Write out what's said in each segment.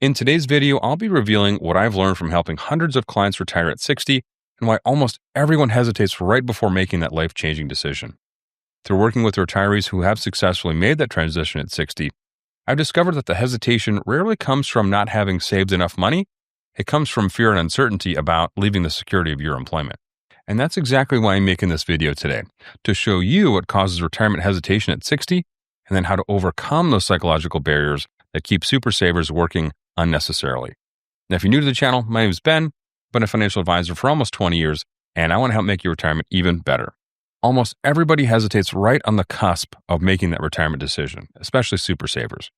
In today's video, I'll be revealing what I've learned from helping hundreds of clients retire at 60 and why almost everyone hesitates right before making that life-changing decision. Through working with retirees who have successfully made that transition at 60, I've discovered that the hesitation rarely comes from not having saved enough money. It comes from fear and uncertainty about leaving the security of your employment. And that's exactly why I'm making this video today, to show you what causes retirement hesitation at 60 and then how to overcome those psychological barriers that keep super savers working unnecessarily. Now, if you're new to the channel, my name is Ben. I've been a financial advisor for almost 20 years, and I want to help make your retirement even better. Almost everybody hesitates right on the cusp of making that retirement decision, especially super savers,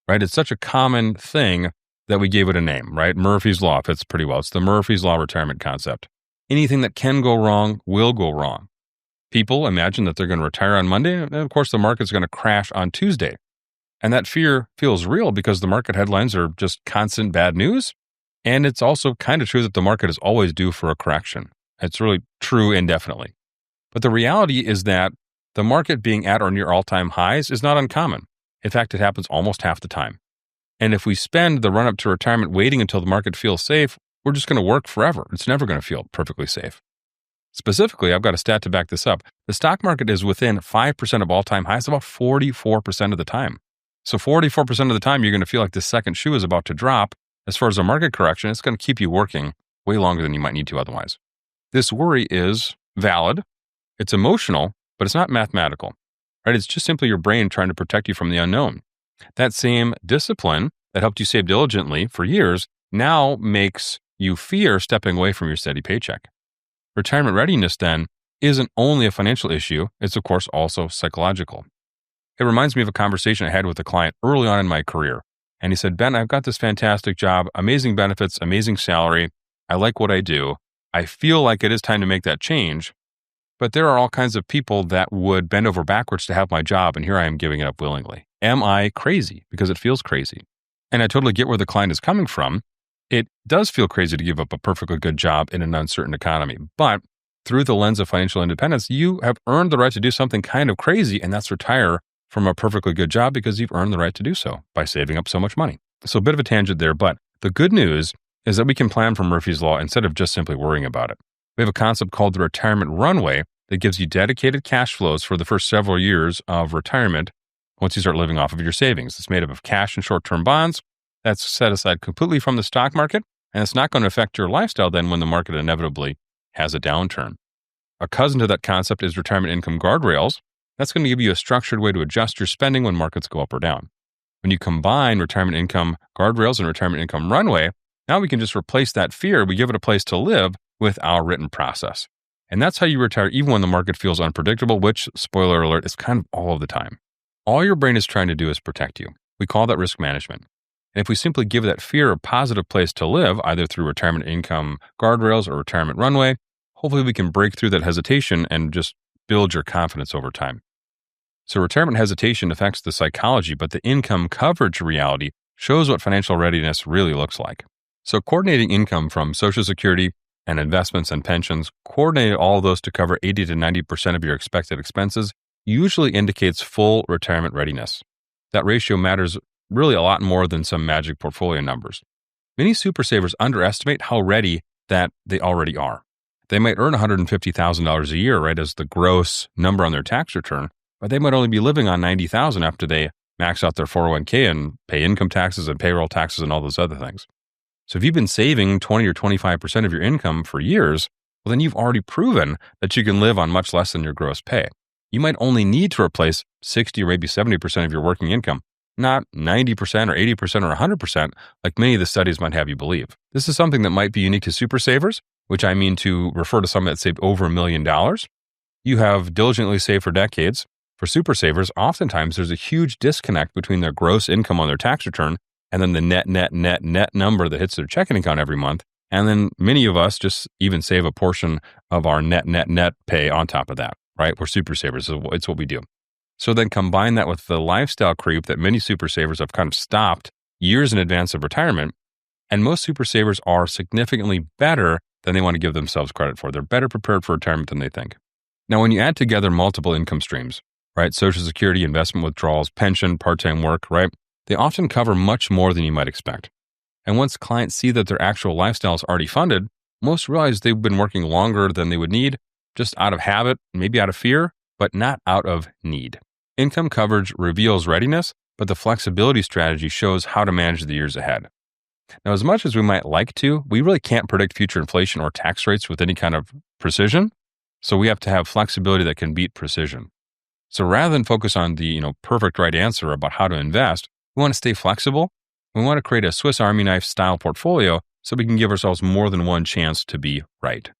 right? It's such a common thing that we gave it a name, right? Murphy's Law fits pretty well. It's the Murphy's Law retirement concept. Anything that can go wrong will go wrong. People imagine that they're going to retire on Monday, and of course the market's going to crash on Tuesday. And that fear feels real because the market headlines are just constant bad news. And it's also kind of true that the market is always due for a correction. It's really true indefinitely. But the reality is that the market being at or near all-time highs is not uncommon. In fact, it happens almost half the time. And if we spend the run-up to retirement waiting until the market feels safe, we're just going to work forever. It's never going to feel perfectly safe. Specifically, I've got a stat to back this up. The stock market is within 5% of all-time highs about 44% of the time. So 44% of the time, you're going to feel like the second shoe is about to drop. As far as a market correction, it's going to keep you working way longer than you might need to otherwise. This worry is valid. It's emotional, but it's not mathematical, right? It's just simply your brain trying to protect you from the unknown. That same discipline that helped you save diligently for years now makes you fear stepping away from your steady paycheck. Retirement readiness, then, isn't only a financial issue. It's, of course, also psychological. It reminds me of a conversation I had with a client early on in my career. And he said, Ben, I've got this fantastic job, amazing benefits, amazing salary. I like what I do. I feel like it is time to make that change. But there are all kinds of people that would bend over backwards to have my job. And here I am giving it up willingly. Am I crazy? Because it feels crazy. And I totally get where the client is coming from. It does feel crazy to give up a perfectly good job in an uncertain economy. But through the lens of financial independence, you have earned the right to do something kind of crazy, and that's retire from a perfectly good job because you've earned the right to do so by saving up so much money. So a bit of a tangent there, but the good news is that we can plan for Murphy's Law instead of just simply worrying about it. We have a concept called the retirement runway that gives you dedicated cash flows for the first several years of retirement once you start living off of your savings. It's made up of cash and short-term bonds that's set aside completely from the stock market, and it's not going to affect your lifestyle then when the market inevitably has a downturn. A cousin to that concept is retirement income guardrails. That's going to give you a structured way to adjust your spending when markets go up or down. When you combine retirement income guardrails and retirement income runway, now we can just replace that fear. We give it a place to live with our written process. And that's how you retire even when the market feels unpredictable, which, spoiler alert, is kind of all of the time. All your brain is trying to do is protect you. We call that risk management. And if we simply give that fear a positive place to live, either through retirement income guardrails or retirement runway, hopefully we can break through that hesitation and just build your confidence over time. So retirement hesitation affects the psychology, but the income coverage reality shows what financial readiness really looks like. So coordinating income from Social Security and investments and pensions, coordinating all of those to cover 80 to 90% of your expected expenses usually indicates full retirement readiness. That ratio matters really a lot more than some magic portfolio numbers. Many super savers underestimate how ready that they already are. They might earn $150,000 a year, right, as the gross number on their tax return, but they might only be living on $90,000 after they max out their 401k and pay income taxes and payroll taxes and all those other things. So if you've been saving 20 or 25% of your income for years, well, then you've already proven that you can live on much less than your gross pay. You might only need to replace 60 or maybe 70% of your working income, not 90% or 80% or 100% like many of the studies might have you believe. This is something that might be unique to super savers, which I mean to refer to someone that saved over $1 million. You have diligently saved for decades. For super savers, oftentimes there's a huge disconnect between their gross income on their tax return and then the net number that hits their checking account every month. And then many of us just even save a portion of our net pay on top of that, right? We're super savers. It's what we do. So then combine that with the lifestyle creep that many super savers have kind of stopped years in advance of retirement. And most super savers are significantly better than they want to give themselves credit for. They're better prepared for retirement than they think. Now, when you add together multiple income streams, right? Social Security, investment withdrawals, pension, part-time work, right? They often cover much more than you might expect. And once clients see that their actual lifestyle is already funded, most realize they've been working longer than they would need, just out of habit, maybe out of fear, but not out of need. Income coverage reveals readiness, but the flexibility strategy shows how to manage the years ahead. Now, as much as we might like to, we really can't predict future inflation or tax rates with any kind of precision. So we have to have flexibility that can beat precision. So rather than focus on the perfect right answer about how to invest, we want to stay flexible. We want to create a Swiss Army knife style portfolio so we can give ourselves more than one chance to be right.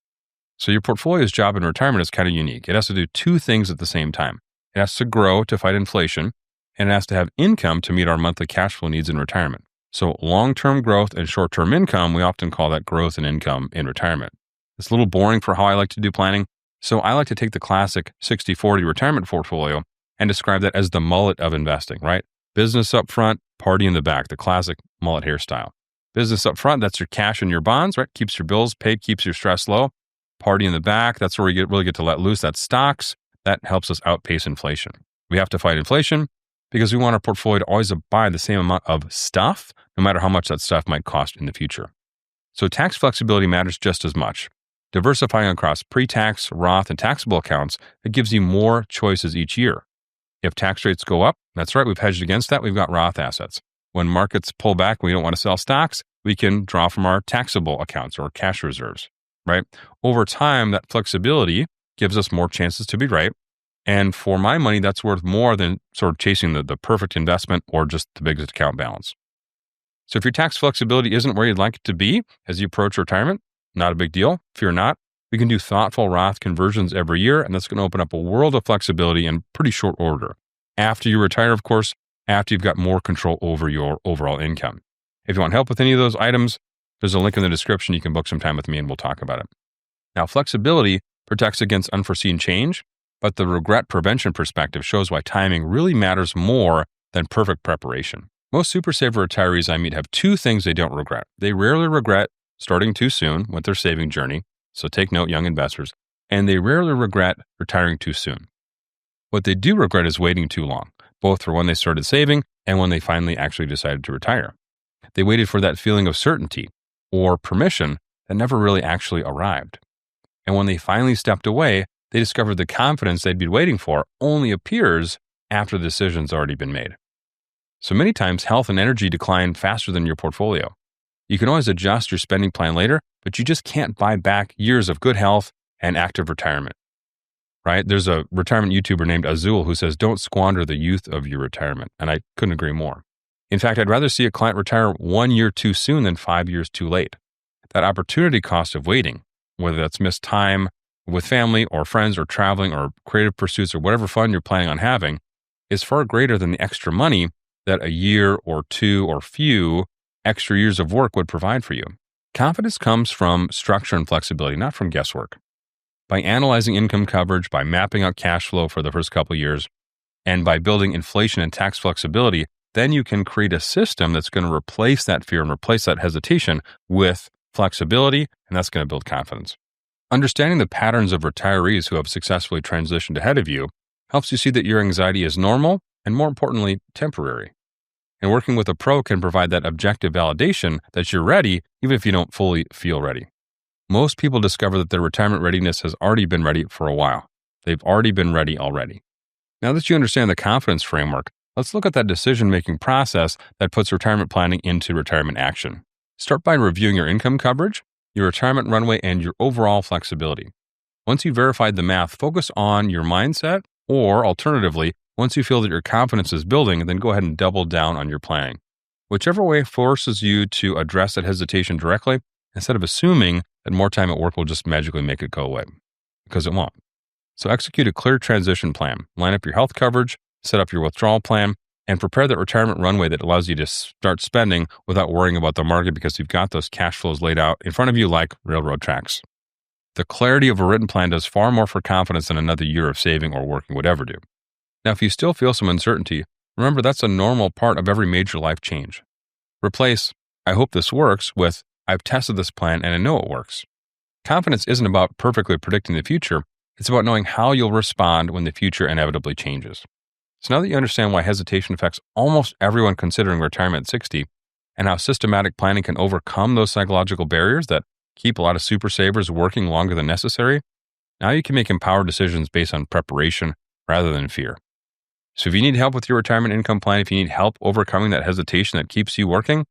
So your portfolio's job in retirement is kind of unique. It has to do two things at the same time. It has to grow to fight inflation, and it has to have income to meet our monthly cash flow needs in retirement. So long-term growth and short-term income, we often call that growth and income in retirement. It's a little boring for how I like to do planning, so I like to take the classic 60-40 retirement portfolio and describe that as the mullet of investing, right? Business up front, party in the back, the classic mullet hairstyle. Business up front, that's your cash and your bonds, right? Keeps your bills paid, keeps your stress low. Party in the back, that's where we really get to let loose. That's stocks. That helps us outpace inflation. We have to fight inflation because we want our portfolio to always buy the same amount of stuff, no matter how much that stuff might cost in the future. So tax flexibility matters just as much. Diversifying across pre-tax, Roth, and taxable accounts, it gives you more choices each year. If tax rates go up, that's right, we've hedged against that, we've got Roth assets. When markets pull back, we don't want to sell stocks, we can draw from our taxable accounts or cash reserves, right? Over time, that flexibility gives us more chances to be right. And for my money, that's worth more than sort of chasing the perfect investment or just the biggest account balance. So if your tax flexibility isn't where you'd like it to be as you approach retirement, not a big deal. Fear not. We can do thoughtful Roth conversions every year, and that's going to open up a world of flexibility in pretty short order. After you retire, of course, after you've got more control over your overall income. If you want help with any of those items, there's a link in the description. You can book some time with me and we'll talk about it. Now, flexibility protects against unforeseen change, but the regret prevention perspective shows why timing really matters more than perfect preparation. Most super saver retirees I meet have two things they don't regret. They rarely regret starting too soon with their saving journey. So take note, young investors. And they rarely regret retiring too soon. What they do regret is waiting too long, both for when they started saving and when they finally actually decided to retire. They waited for that feeling of certainty or permission that never really actually arrived. And when they finally stepped away, they discovered the confidence they'd been waiting for only appears after the decision's already been made. So many times, health and energy decline faster than your portfolio. You can always adjust your spending plan later, but you just can't buy back years of good health and active retirement, right? There's a retirement YouTuber named Azul who says, don't squander the youth of your retirement. And I couldn't agree more. In fact, I'd rather see a client retire 1 year too soon than 5 years too late. That opportunity cost of waiting, whether that's missed time with family or friends or traveling or creative pursuits or whatever fun you're planning on having, is far greater than the extra money that a year or two or few extra years of work would provide for you. Confidence comes from structure and flexibility, not from guesswork. By analyzing income coverage, by mapping out cash flow for the first couple of years, and by building inflation and tax flexibility, then you can create a system that's going to replace that fear and replace that hesitation with flexibility, and that's going to build confidence. Understanding the patterns of retirees who have successfully transitioned ahead of you helps you see that your anxiety is normal and, more importantly, temporary. And working with a pro can provide that objective validation that you're ready, even if you don't fully feel ready. Most people discover that their retirement readiness has already been ready for a while. They've already been ready already. Now that you understand the confidence framework, let's look at that decision-making process that puts retirement planning into retirement action. Start by reviewing your income coverage, your retirement runway, and your overall flexibility. Once you've verified the math, focus on your mindset, or alternatively, once you feel that your confidence is building, then go ahead and double down on your planning. Whichever way forces you to address that hesitation directly, instead of assuming that more time at work will just magically make it go away, because it won't. So execute a clear transition plan. Line up your health coverage, set up your withdrawal plan, and prepare that retirement runway that allows you to start spending without worrying about the market because you've got those cash flows laid out in front of you like railroad tracks. The clarity of a written plan does far more for confidence than another year of saving or working would ever do. Now, if you still feel some uncertainty, remember that's a normal part of every major life change. Replace, I hope this works, with, I've tested this plan and I know it works. Confidence isn't about perfectly predicting the future. It's about knowing how you'll respond when the future inevitably changes. So now that you understand why hesitation affects almost everyone considering retirement at 60, and how systematic planning can overcome those psychological barriers that keep a lot of super savers working longer than necessary, now you can make empowered decisions based on preparation rather than fear. So if you need help with your retirement income plan, if you need help overcoming that hesitation that keeps you working,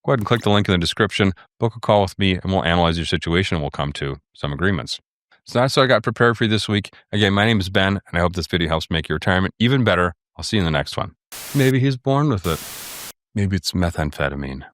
go ahead and click the link in the description, book a call with me, and we'll analyze your situation and we'll come to some agreements. So that's what I got prepared for you this week. Again, my name is Ben, and I hope this video helps make your retirement even better. I'll see you in the next one. Maybe he's born with it. Maybe it's methamphetamine.